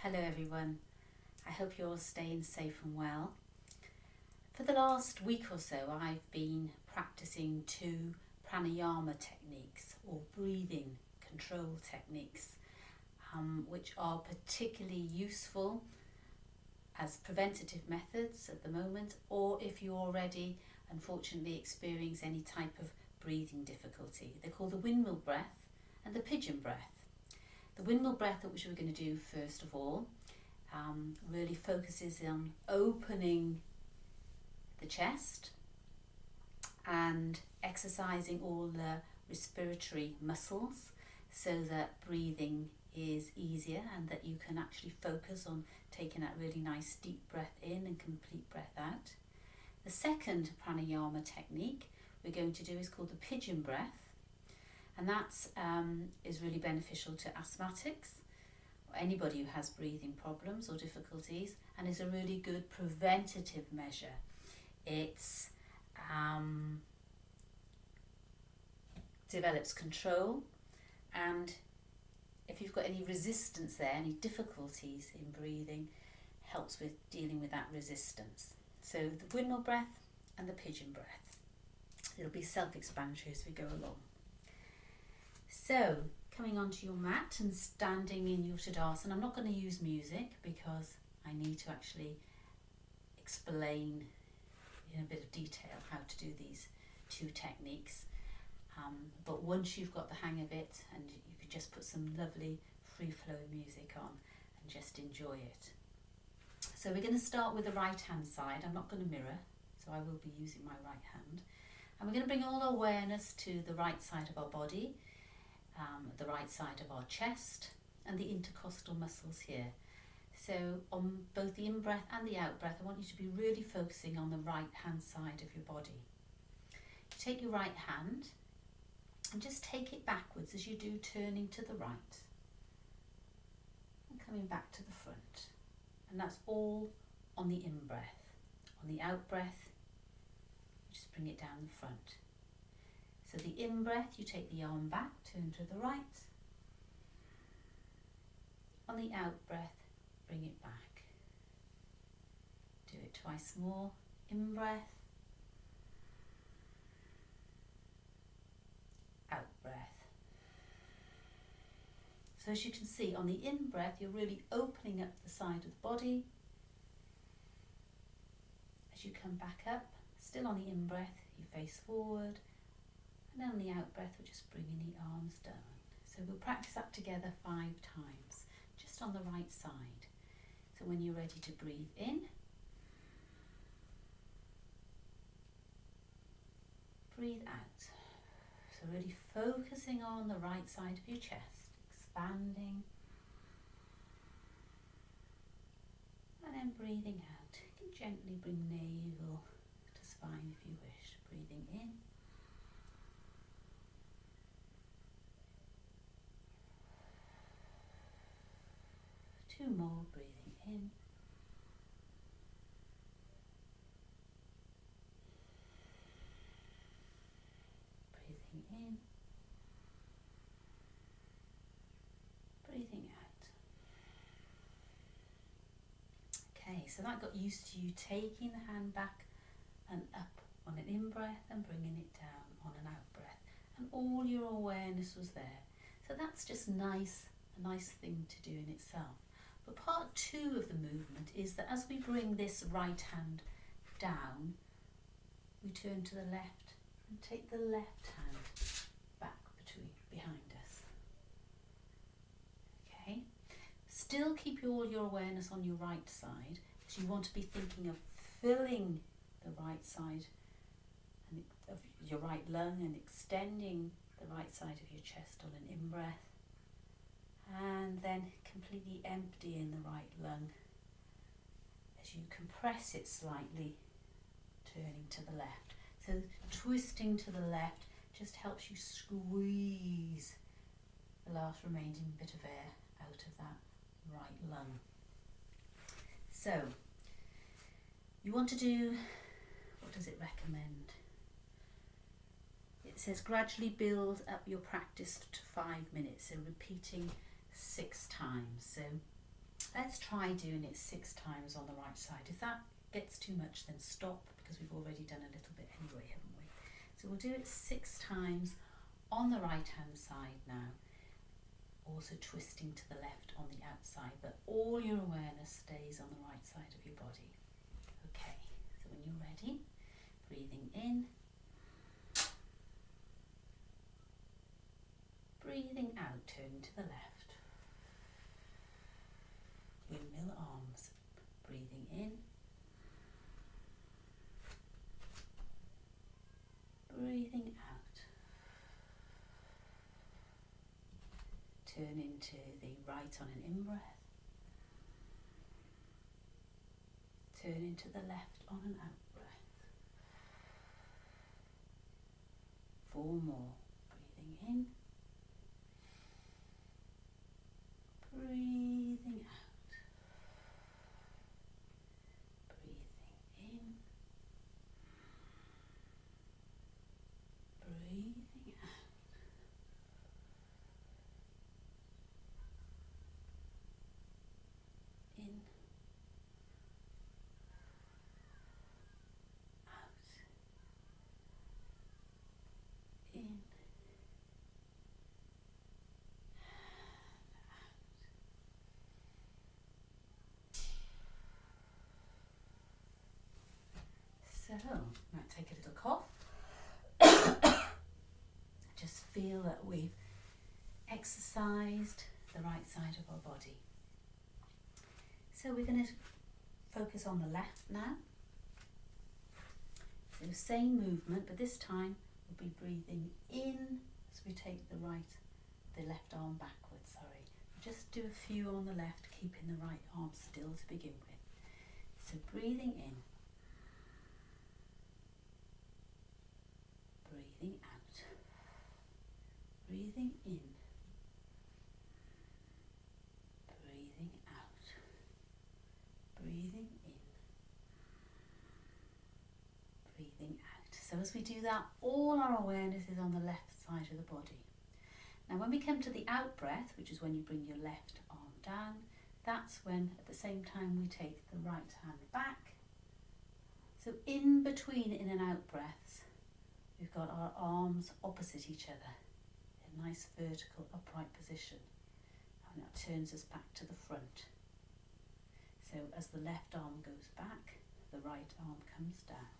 Hello everyone, I hope you're all staying safe and well. For the last week or so I've been practicing 2 Pranayama techniques or breathing control techniques which are particularly useful as preventative methods at the moment, or if you already unfortunately experience any type of breathing difficulty. They're called the Windmill breath and the Pigeon breath. The Windmill breath, which we're going to do first of all, really focuses on opening the chest and exercising all the respiratory muscles so that breathing is easier and that you can actually focus on taking that really nice deep breath in and complete breath out. The second pranayama technique we're going to do is called the Pigeon breath, and that is really beneficial to asthmatics or anybody who has breathing problems or difficulties, and is a really good preventative measure. It's develops control, and if you've got any resistance there, any difficulties in breathing, helps with dealing with that resistance. So the Windmill breath and the Pigeon breath. It'll be self-explanatory as we go along. So coming onto your mat and standing in your Tadasana. I'm not going to use music because I need to actually explain in a bit of detail how to do these 2 techniques. But once you've got the hang of it, and you could just put some lovely free-flowing music on and just enjoy it. So we're going to start with the right hand side. I'm not going to mirror, so I will be using my right hand. And we're going to bring all our awareness to the right side of our body, the right side of our chest, and the intercostal muscles here. So on both the in-breath and the out-breath, I want you to be really focusing on the right hand side of your body. You take your right hand and just take it backwards as you do, turning to the right and coming back to the front. And that's all on the in-breath. On the out-breath, just bring it down the front. So the in-breath, you take the arm back, turn to the right. On the out-breath, bring it back. Do it twice more. In-breath, out-breath. So as you can see, on the in-breath, you're really opening up the side of the body. As you come back up, still on the in-breath, you face forward. And then on the out-breath, we're just bringing the arms down. So we'll practice that together 5 times, just on the right side. So when you're ready to breathe in, breathe out. So really focusing on the right side of your chest, expanding. And then breathing out. You can gently bring navel to spine if you wish. Breathing in. Two more, breathing in. Breathing in. Breathing out. Okay, so that got used to you taking the hand back and up on an in-breath and bringing it down on an out-breath. And all your awareness was there. So that's just a nice thing to do in itself. But part 2 of the movement is that as we bring this right hand down, we turn to the left and take the left hand back behind us. Okay? Still keep all your awareness on your right side, because you want to be thinking of filling the right side of your right lung and extending the right side of your chest on an in-breath. And then completely emptying the right lung as you compress it slightly, turning to the left. So twisting to the left just helps you squeeze the last remaining bit of air out of that right lung. So you want to do, what does it recommend? It says gradually build up your practice to 5 minutes, so repeating 6 times. So Let's try doing it 6 times on the right side. If that gets too much, then stop, because we've already done a little bit anyway, haven't we? So we'll do it 6 times on the right hand side now, also twisting to the left on the outside, but all your awareness stays on the right side of your body. Okay, so when you're ready, breathing in, breathing out, turning to the left. Windmill arms, breathing in, breathing out. Turn into the right on an in-breath. Turn into the left on an out-breath. 4 more. Breathing in. Breathing out. Breathing in. Breathing out. In. Out. In. So, might take a little cough. Just feel that we've exercised the right side of our body. So we're going to focus on the left now. So same movement, but this time we'll be breathing in as we take the left arm backwards, Just do a few on the left, keeping the right arm still to begin with. So breathing in. Breathing out. Breathing in. Breathing out. Breathing in. Breathing out. So as we do that, all our awareness is on the left side of the body. Now when we come to the out breath, which is when you bring your left arm down, that's when at the same time we take the right hand back. So in between in and out breaths, we've got our arms opposite each other, in a nice vertical upright position. And that turns us back to the front. So as the left arm goes back, the right arm comes down.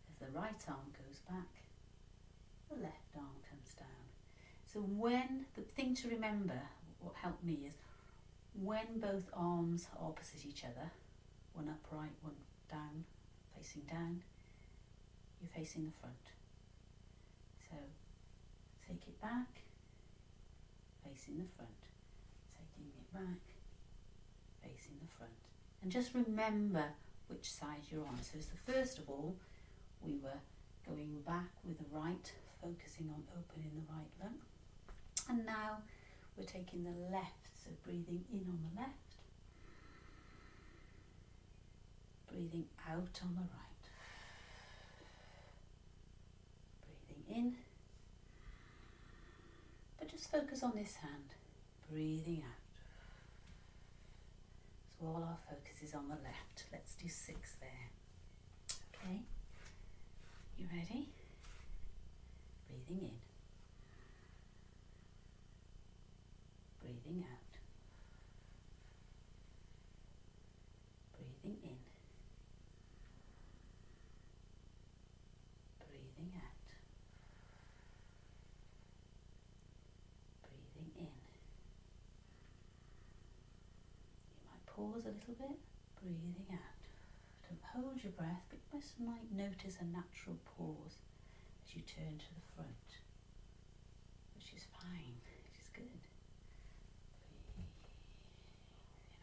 As the right arm goes back, the left arm comes down. So the thing to remember, what helped me is, when both arms are opposite each other, one upright, one down, facing down, you're facing the front. So take it back, facing the front, taking it back, facing the front. And just remember which side you're on. So first of all, we were going back with the right, focusing on opening the right lung. And now we're taking the left, so breathing in on the left, breathing out on the right. Breathing in, but just focus on this hand, breathing out. So all our focus is on the left. Let's do 6 there. Okay, you ready? Breathing in, breathing out, breathing in, breathing out, breathing in. You might pause a little bit, breathing out. Don't hold your breath, but you just might notice a natural pause as you turn to the front, which is fine, which is good. Breathing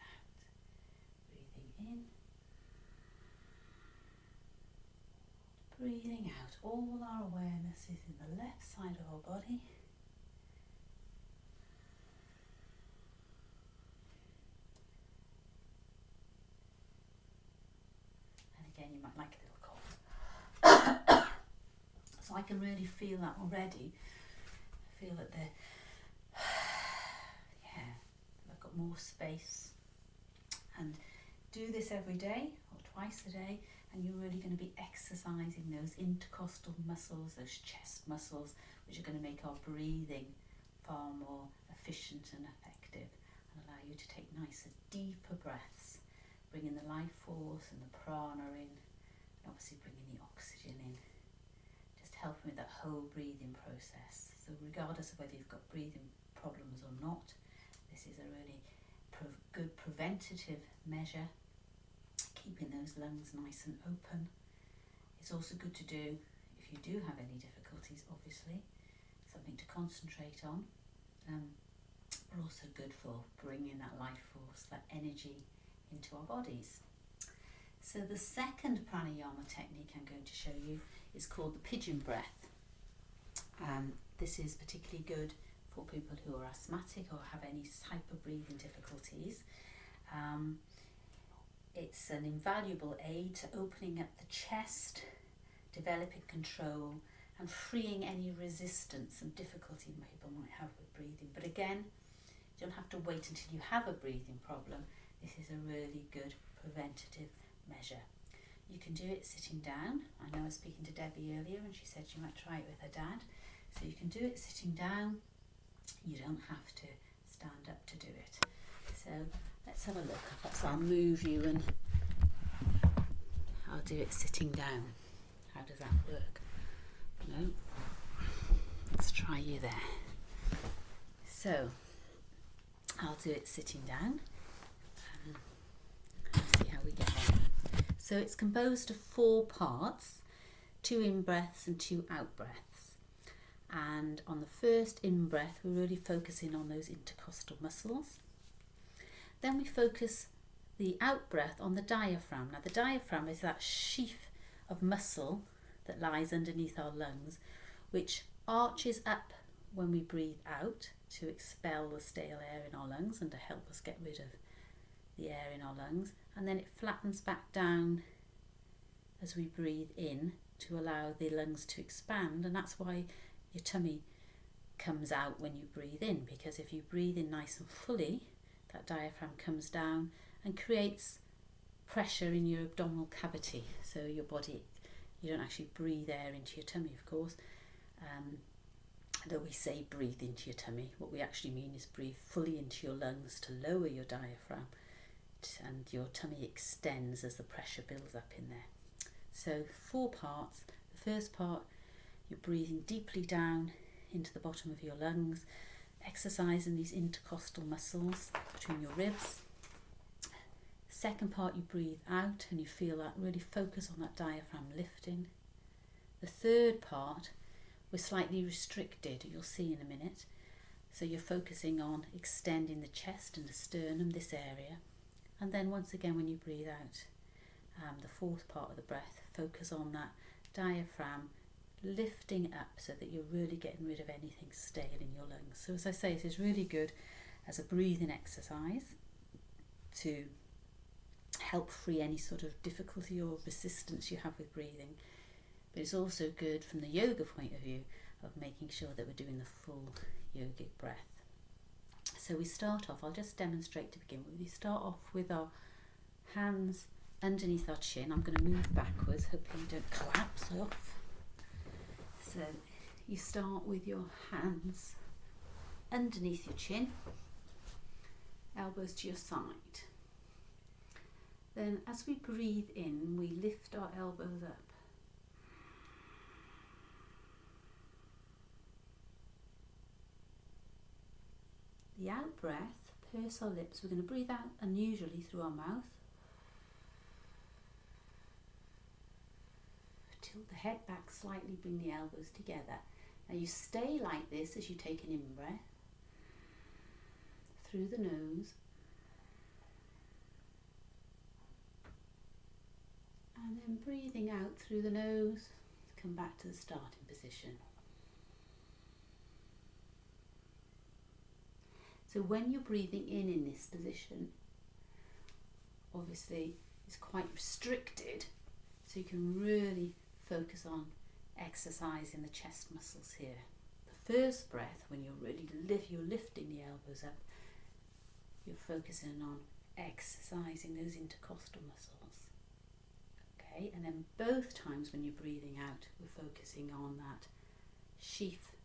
out, breathing in, breathing out. All our awareness is in the left side of our body. And again, you might like a little cough. So I can really feel that already. I feel that the more space. And do this every day or twice a day, and you're really going to be exercising those intercostal muscles, those chest muscles, which are going to make our breathing far more efficient and effective, and allow you to take nicer, deeper breaths, bringing the life force and the prana in, and obviously bringing the oxygen in, just helping with that whole breathing process. So regardless of whether you've got breathing problems or not, this is a really good preventative measure, keeping those lungs nice and open. It's also good to do if you do have any difficulties, obviously, something to concentrate on, but also good for bringing that life force, that energy into our bodies. So the second pranayama technique I'm going to show you is called the pigeon breath. This is particularly good for people who are asthmatic or have any type of breathing difficulties. It's an invaluable aid to opening up the chest, developing control, and freeing any resistance and difficulty people might have with breathing. But again, you don't have to wait until you have a breathing problem. This is a really good preventative measure. You can do it sitting down. I know I was speaking to Debbie earlier and she said she might try it with her dad. So you can do it sitting down. You don't have to stand up to do it. So let's have a look. Perhaps I'll move you and I'll do it sitting down. How does that work? No. Let's try you there. So I'll do it sitting down. See how we get on. So it's composed of 4 parts, 2 in-breaths and 2 out-breaths. And on the first in-breath, we're really focusing on those intercostal muscles. Then we focus the out-breath on the diaphragm. Now the diaphragm is that sheath of muscle that lies underneath our lungs, which arches up when we breathe out to expel the stale air in our lungs and to help us get rid of the air in our lungs, and then it flattens back down as we breathe in to allow the lungs to expand. And that's why your tummy comes out when you breathe in, because if you breathe in nice and fully, that diaphragm comes down and creates pressure in your abdominal cavity. So your body, you don't actually breathe air into your tummy, of course. Though we say breathe into your tummy, what we actually mean is breathe fully into your lungs to lower your diaphragm, and your tummy extends as the pressure builds up in there. So 4 parts. The first part, you're breathing deeply down into the bottom of your lungs, exercising these intercostal muscles between your ribs. Second part, you breathe out and you feel that, really focus on that diaphragm lifting. The third part, we're slightly restricted, you'll see in a minute. So you're focusing on extending the chest and the sternum, this area. And then once again, when you breathe out, the 4th part of the breath, focus on that diaphragm lifting up so that you're really getting rid of anything stale in your lungs. So as I say, this is really good as a breathing exercise to help free any sort of difficulty or resistance you have with breathing. But it's also good from the yoga point of view of making sure that we're doing the full yogic breath. So we start off, I'll just demonstrate to begin with. We start off with our hands underneath our chin. I'm going to move backwards, hopefully you don't collapse off. So you start with your hands underneath your chin, elbows to your side. Then as we breathe in, we lift our elbows up. The out breath, purse our lips. We're going to breathe out unusually through our mouth. Tilt the head back slightly, bring the elbows together. Now you stay like this as you take an in-breath through the nose. And then breathing out through the nose, come back to the starting position. So when you're breathing in this position, obviously it's quite restricted, so you can really focus on exercising the chest muscles here. The first breath, when you're really you're lifting the elbows up, you're focusing on exercising those intercostal muscles. Okay, and then both times when you're breathing out, we're focusing on that sheath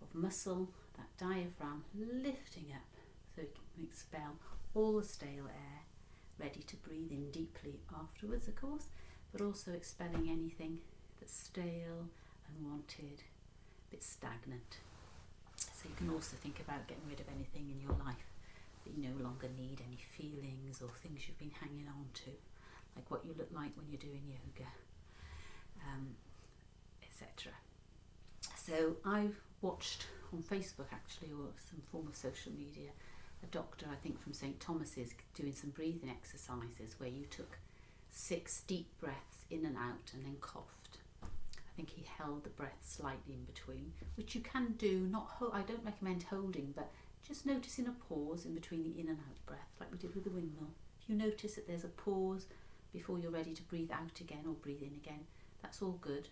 of muscle, that diaphragm lifting up so it can expel all the stale air, ready to breathe in deeply afterwards, of course, but also expelling anything that's stale, unwanted, a bit stagnant. So you can also think about getting rid of anything in your life that you no longer need, any feelings or things you've been hanging on to, like what you look like when you're doing yoga, etc. So I've watched on Facebook actually, or some form of social media, a doctor, I think from St. Thomas's, doing some breathing exercises where you took 6 deep breaths in and out and then coughed. I think he held the breath slightly in between, which you can do. I don't recommend holding, but just noticing a pause in between the in and out breath, like we did with the windmill. If you notice that there's a pause before you're ready to breathe out again or breathe in again, that's all good.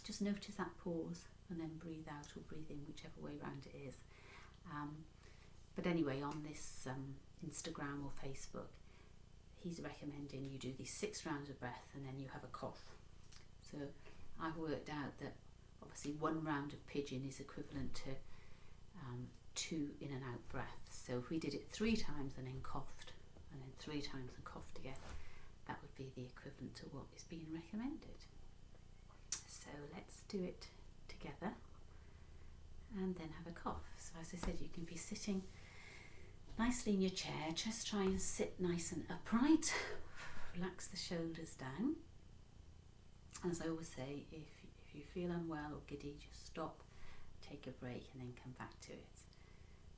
Just notice that pause and then breathe out or breathe in, whichever way round it is. But anyway, on this Instagram or Facebook, he's recommending you do these 6 rounds of breath and then you have a cough. So I've worked out that obviously 1 round of Pigeon is equivalent to 2 in and out breaths. So if we did it 3 times and then coughed, and then 3 times and coughed again, that would be the equivalent to what is being recommended. So let's do it together and then have a cough. So as I said, you can be sitting nicely in your chair. Just try and sit nice and upright. Relax the shoulders down. And as I always say, if you feel unwell or giddy, just stop, take a break and then come back to it.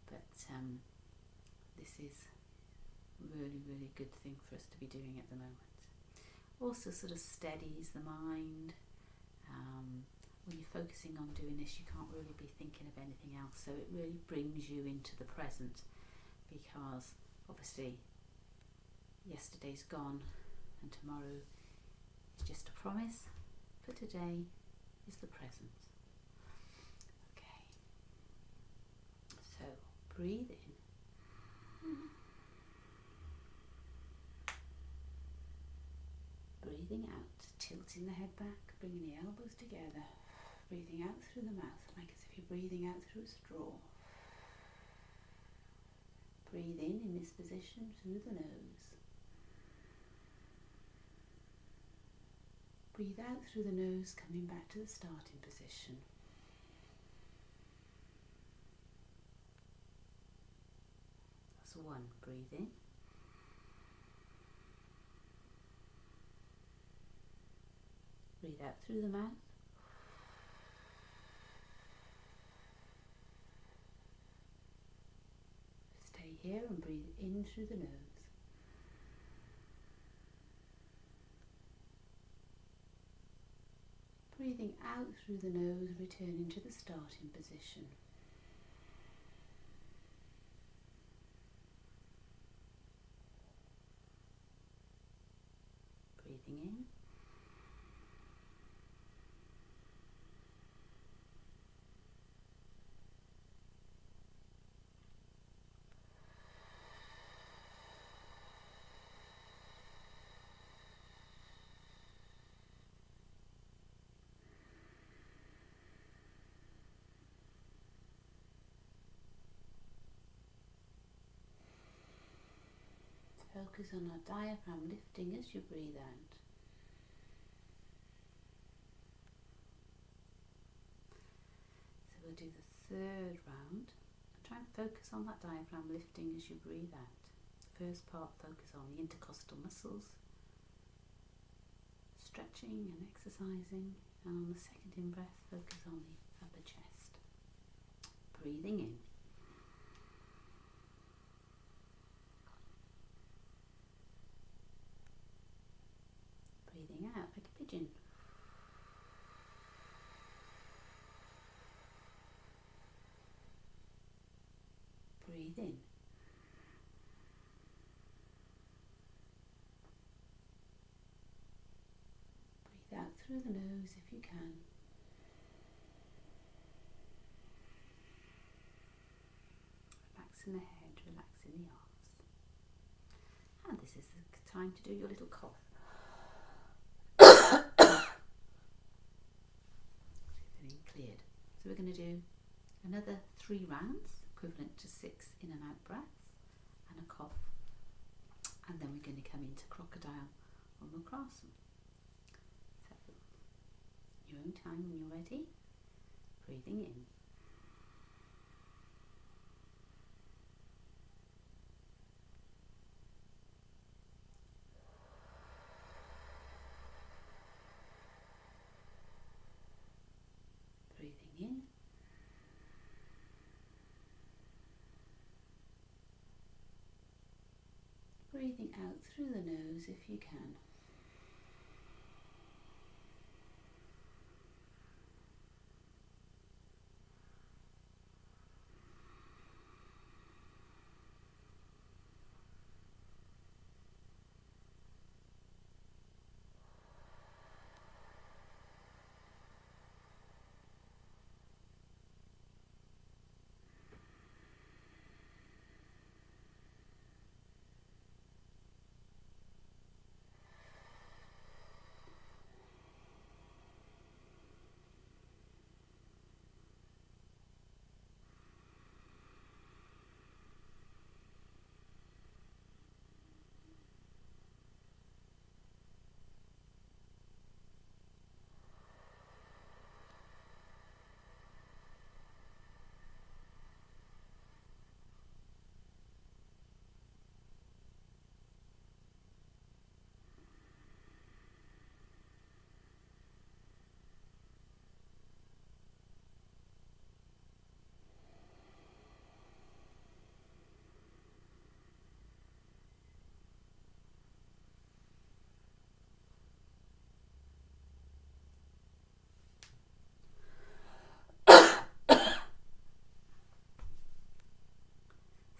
But this is really, really good thing for us to be doing at the moment. Also sort of steadies the mind. When you're focusing on doing this, you can't really be thinking of anything else, so it really brings you into the present, because obviously yesterday's gone and tomorrow is just a promise, but today is the present. Okay, so breathe in, breathing out, tilting the head back, bringing the elbows together, breathing out through the mouth like as if you're breathing out through a straw. Breathe in this position through the nose. Breathe out through the nose, coming back to the starting position. That's 1. Breathe in. Breathe out through the mouth. Stay here and breathe in through the nose. Breathing out through the nose, returning to the starting position. Breathing in. Focus on our diaphragm lifting as you breathe out. So we'll do the 3rd round. Try and focus on that diaphragm lifting as you breathe out. The first part, focus on the intercostal muscles, stretching and exercising. And on the second in-breath, focus on the upper chest. Breathing in. Breathing out like a pigeon. Breathe in. Breathe out through the nose if you can. Relaxing the head, relaxing the arms. And this is the time to do your little cough. Cleared. So we're going to do another 3 rounds, equivalent to 6 in and out breaths and a cough. And then we're going to come into crocodile or Makrasana. So, your own time when you're ready, breathing in. Breathing in. Breathing out through the nose if you can.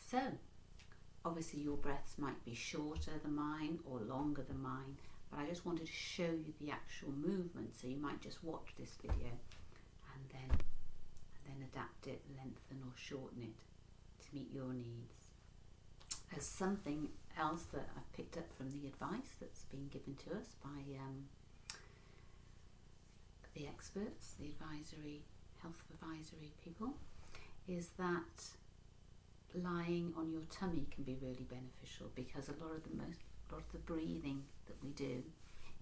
So, obviously your breaths might be shorter than mine or longer than mine, but I just wanted to show you the actual movement, so you might just watch this video and then adapt it, lengthen or shorten it to meet your needs. There's something else that I've picked up from the advice that's been given to us by the experts, the health advisory people, is that lying on your tummy can be really beneficial, because a lot of the breathing that we do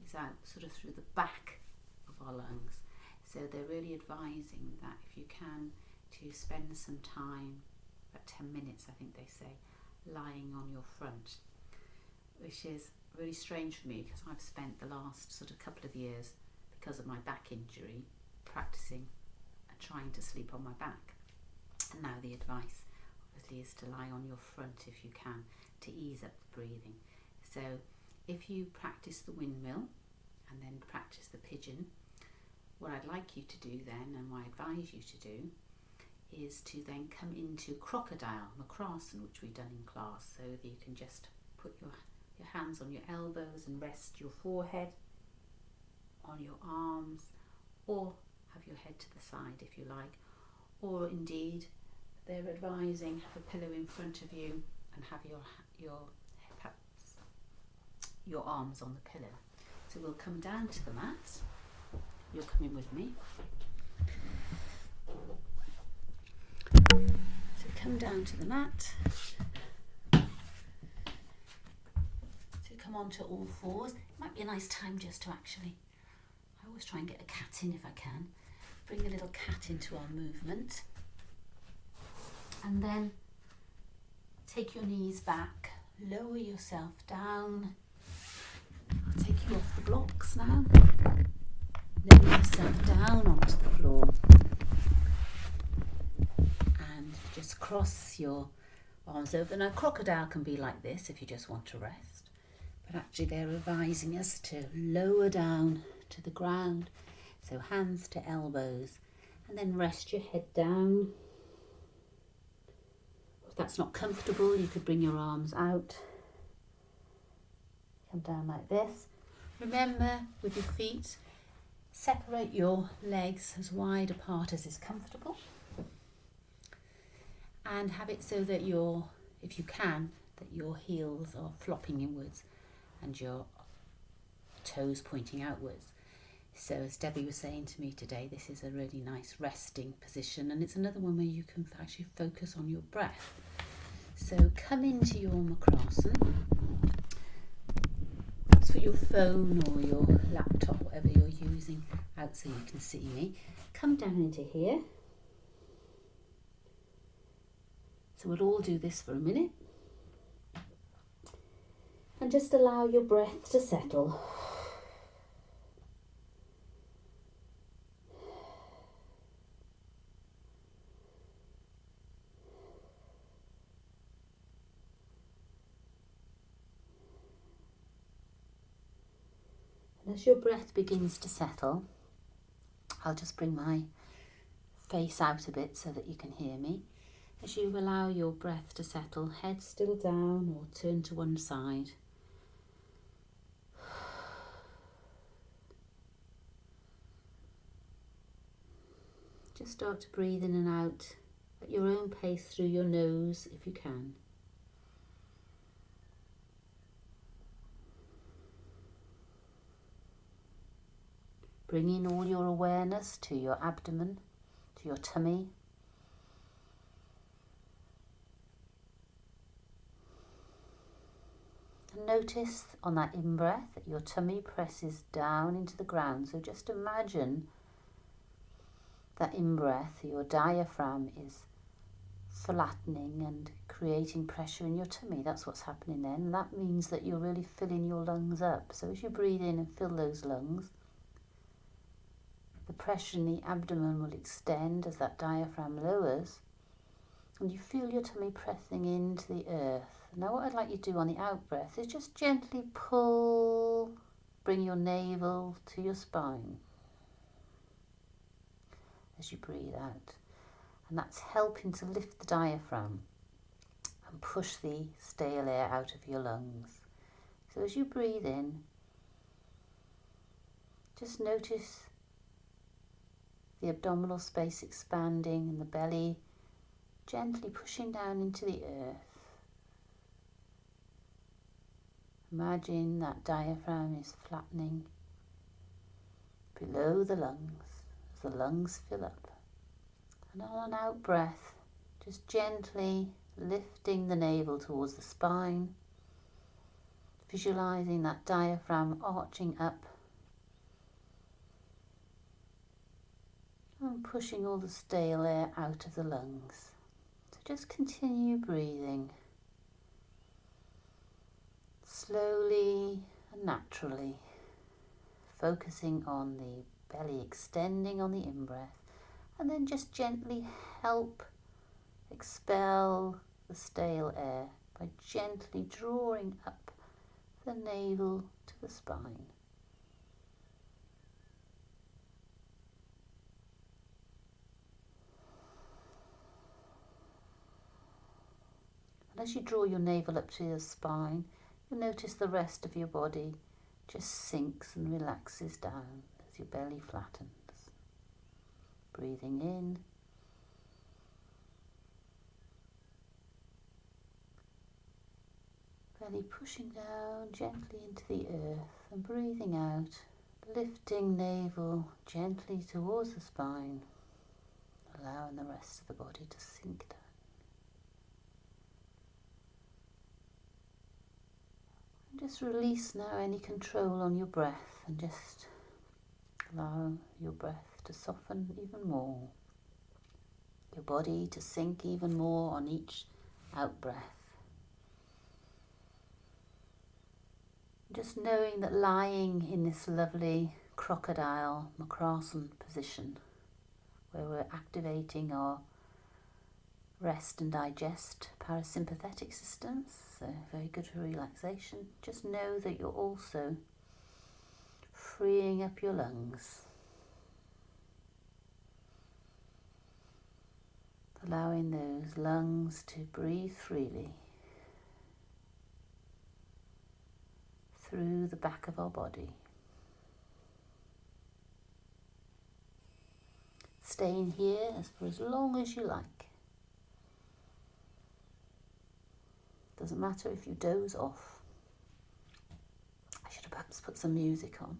is out sort of through the back of our lungs. So they're really advising that if you can, to spend some time, about 10 minutes I think they say, lying on your front, which is really strange for me because I've spent the last sort of couple of years, because of my back injury, practicing and trying to sleep on my back. And now the advice obviously is to lie on your front if you can, to ease up the breathing. So if you practice the windmill and then practice the pigeon, what I'd like you to do then, and what I advise you to do, is to then come into crocodile, Makrasana, which we've done in class, so that you can just put your hands on your elbows and rest your forehead on your arms, or have your head to the side if you like, or indeed they're advising have a pillow in front of you and have your arms on the pillow. So we'll come down to the mat. You're coming with me. So come down to the mat. So come on to all fours. It might be a nice time just to actually, I always try and get a cat in if I can. Bring a little cat into our movement. And then take your knees back, lower yourself down. I'll take you off the blocks now. Lower yourself down onto the floor. And just cross your arms over. Now, crocodile can be like this if you just want to rest. But actually they're advising us to lower down to the ground. So hands to elbows. And then rest your head down. If that's not comfortable, you could bring your arms out. Come down like this. Remember, with your feet, separate your legs as wide apart as is comfortable. And have it so that you're, if you can, that your heels are flopping inwards and your toes pointing outwards. So as Debbie was saying to me today, this is a really nice resting position, and it's another one where you can actually focus on your breath. So come into your Makrasana. Perhaps put your phone or your laptop, whatever you're using, out so you can see me. Come down into here. So we'll all do this for a minute. And just allow your breath to settle. And as your breath begins to settle, I'll just bring my face out a bit so that you can hear me. As you allow your breath to settle, head still down or turn to one side. Just start to breathe in and out at your own pace through your nose if you can. Bring in all your awareness to your abdomen, to your tummy. And notice on that in-breath that your tummy presses down into the ground. So just imagine that in-breath, your diaphragm is flattening and creating pressure in your tummy. That's what's happening then. And that means that you're really filling your lungs up. So as you breathe in and fill those lungs, the pressure in the abdomen will extend as that diaphragm lowers, and you feel your tummy pressing into the earth. Now what I'd like you to do on the out-breath is just gently pull, bring your navel to your spine as you breathe out. And that's helping to lift the diaphragm and push the stale air out of your lungs. So as you breathe in, just notice the abdominal space expanding and the belly gently pushing down into the earth. Imagine that diaphragm is flattening below the lungs as the lungs fill up. And on an out breath, just gently lifting the navel towards the spine, visualizing that diaphragm arching up and pushing all the stale air out of the lungs. So just continue breathing slowly and naturally, focusing on the belly extending on the in-breath, and then just gently help expel the stale air by gently drawing up the navel to the spine. And as you draw your navel up to your spine, you'll notice the rest of your body just sinks and relaxes down as your belly flattens. Breathing in. Belly pushing down gently into the earth, and breathing out, lifting navel gently towards the spine, allowing the rest of the body to sink down. Just release now any control on your breath and just allow your breath to soften even more. Your body to sink even more on each out breath. Just knowing that lying in this lovely crocodile Makrasana position, where we're activating our rest and digest parasympathetic systems, so very good for relaxation. Just know that you're also freeing up your lungs, allowing those lungs to breathe freely through the back of our body. Staying here for as long as you like. Doesn't matter if you doze off. I should have perhaps put some music on.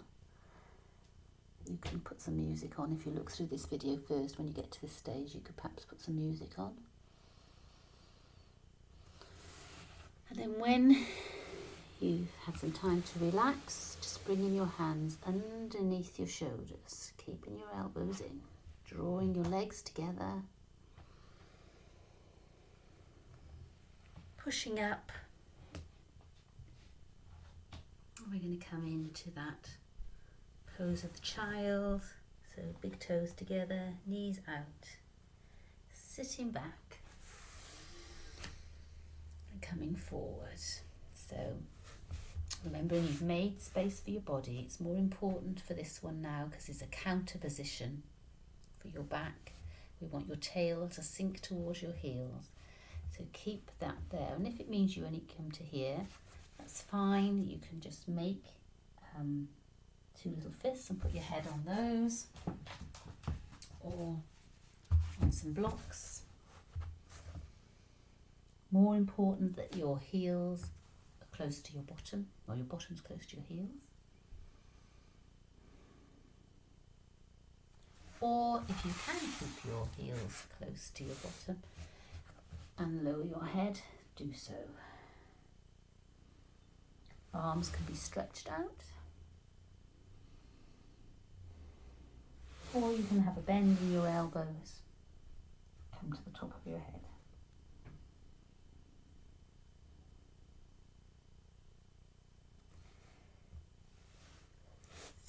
You can put some music on if you look through this video first. When you get to this stage, you could perhaps put some music on. And then when you've had some time to relax, just bringing your hands underneath your shoulders, keeping your elbows in, drawing your legs together, pushing up. We're going to come into that pose of the child, so big toes together, knees out, sitting back and coming forward. So remembering you've made space for your body. It's more important for this one now because it's a counter position for your back. We want your tail to sink towards your heels, so keep that there. And if it means you only come to here, that's fine. You can just make two little fists and put your head on those, or on some blocks. More important that your heels are close to your bottom, or your bottom's close to your heels. Or if you can keep your heels close to your bottom and lower your head, do so. Arms can be stretched out, or you can have a bend in your elbows, come to the top of your head.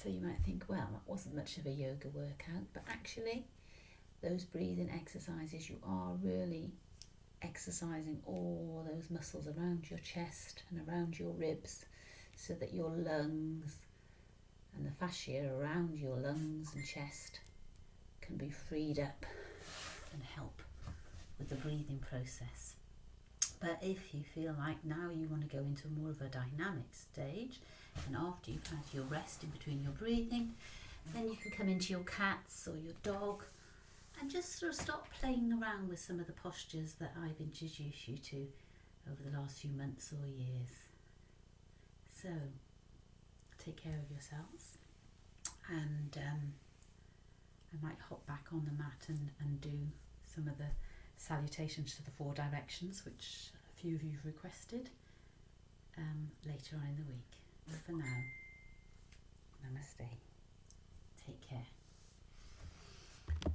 So you might think, well, that wasn't much of a yoga workout, but actually those breathing exercises, you are really exercising all those muscles around your chest and around your ribs, so that your lungs and the fascia around your lungs and chest can be freed up and help with the breathing process. But if you feel like now you want to go into more of a dynamic stage, and after you've had your rest in between your breathing, then you can come into your cats or your dog and just sort of start playing around with some of the postures that I've introduced you to over the last few months or years. So take care of yourselves, and I might hop back on the mat and do some of the salutations to the 4 directions, which a few of you have requested, later on in the week. But for now, namaste. Take care.